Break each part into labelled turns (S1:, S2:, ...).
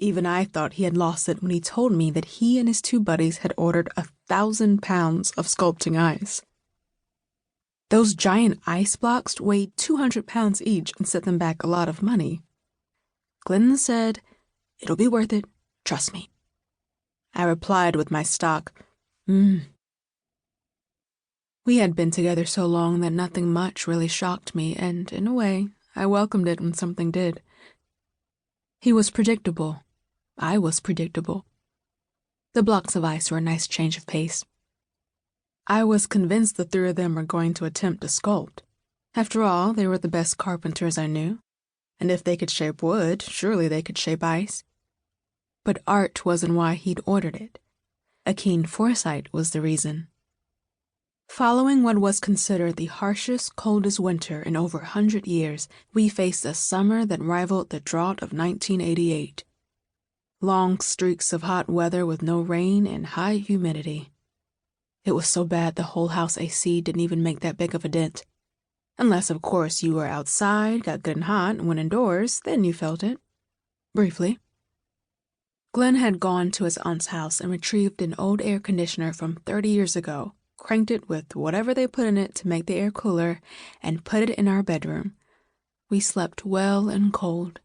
S1: Even I thought he had lost it when he told me that he and his two buddies had ordered 1,000 pounds of sculpting ice. Those giant ice blocks weighed 200 pounds each and set them back a lot of money. Glenn said, "It'll be worth it, trust me." I replied with my stock, We had been together so long that nothing much really shocked me, and, in a way, I welcomed it when something did. He was predictable. I was predictable. The blocks of ice were a nice change of pace. I was convinced the three of them were going to attempt to sculpt. After all, they were the best carpenters I knew, and if they could shape wood, surely they could shape ice. But art wasn't why he'd ordered it. A keen foresight was the reason. Following what was considered the harshest, coldest winter in over 100 years, we faced a summer that rivaled the drought of 1988. Long streaks of hot weather with no rain and high humidity. It was so bad the whole house AC didn't even make that big of a dent. Unless, of course, you were outside, got good and hot, and went indoors, then you felt it. Briefly. Glenn had gone to his aunt's house and retrieved an old air conditioner from 30 years ago, cranked it with whatever they put in it to make the air cooler, and put it in our bedroom. We slept well and cold.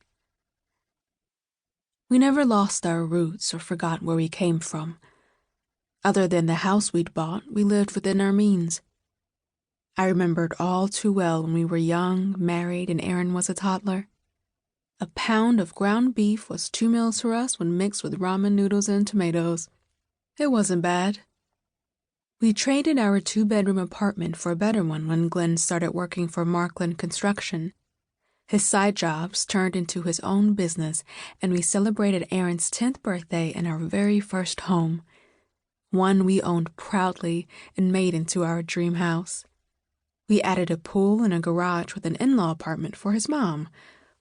S1: We never lost our roots or forgot where we came from. Other than the house we'd bought, we lived within our means. I remembered all too well when we were young, married, and Aaron was a toddler. A pound of ground beef was 2 meals for us when mixed with ramen noodles and tomatoes. It wasn't bad. We traded our 2-bedroom apartment for a better one when Glenn started working for Markland Construction. His side jobs turned into his own business, and we celebrated Aaron's 10th birthday in our very first home, one we owned proudly and made into our dream house. We added a pool and a garage with an in-law apartment for his mom,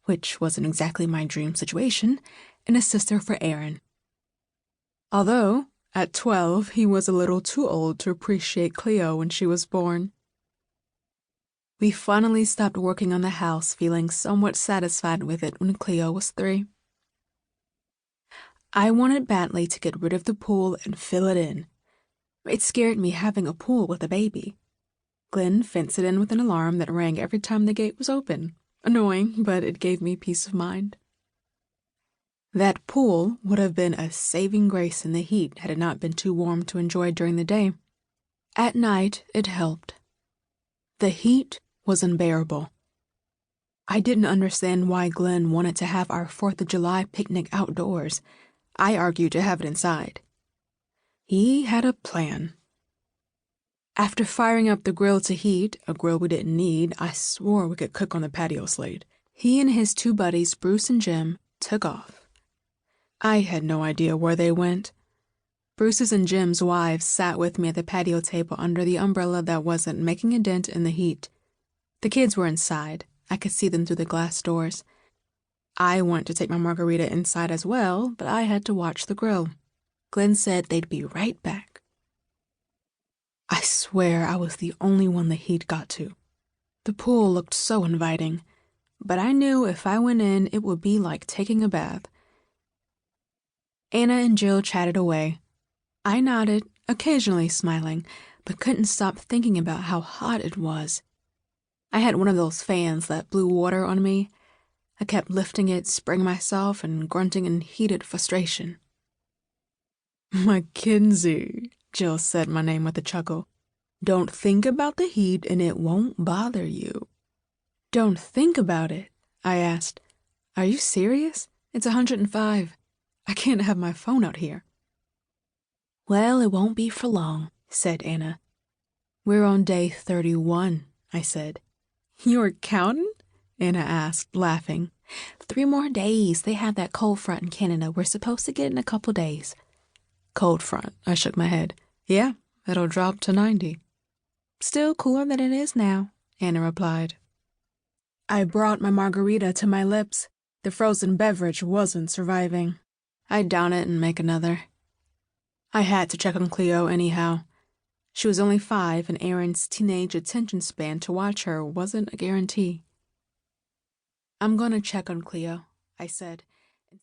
S1: which wasn't exactly my dream situation, and a sister for Aaron. Although, at 12, he was a little too old to appreciate Cleo when she was born. We finally stopped working on the house, feeling somewhat satisfied with it when Cleo was 3. I wanted badly to get rid of the pool and fill it in. It scared me having a pool with a baby. Glenn fenced it in with an alarm that rang every time the gate was open. Annoying, but it gave me peace of mind. That pool would have been a saving grace in the heat had it not been too warm to enjoy during the day. At night, it helped. The heat was unbearable. I didn't understand why Glenn wanted to have our 4th of July picnic outdoors. I argued to have it inside. He had a plan. After firing up the grill to heat, a grill we didn't need, I swore we could cook on the patio slate. He and his 2 buddies, Bruce and Jim, took off. I had no idea where they went. Bruce's and Jim's wives sat with me at the patio table under the umbrella that wasn't making a dent in the heat. The kids were inside. I could see them through the glass doors. I wanted to take my margarita inside as well, but I had to watch the grill. Glenn said they'd be right back. I swear I was the only one the heat got to. The pool looked so inviting, but I knew if I went in, it would be like taking a bath. Anna and Jill chatted away. I nodded, occasionally smiling, but couldn't stop thinking about how hot it was. I had one of those fans that blew water on me. I kept lifting it, spraying myself, and grunting in heated frustration. "Mackenzie," Jill said my name with a chuckle. "Don't think about the heat and it won't bother you." "Don't think about it?" I asked. "Are you serious? It's 105. I can't have my phone out here." "Well, it won't be for long," said Anna. "We're on day 31, I said. "You're counting?" Anna asked, laughing. 3 more days. They have that cold front in Canada we're supposed to get in a couple days. "Cold front," I shook my head. "Yeah, it'll drop to 90. "Still cooler than it is now," Anna replied. I brought my margarita to my lips. The frozen beverage wasn't surviving. I'd down it and make another. I had to check on Cleo anyhow. She was only 5, and Aaron's teenage attention span to watch her wasn't a guarantee. "I'm gonna check on Cleo," I said,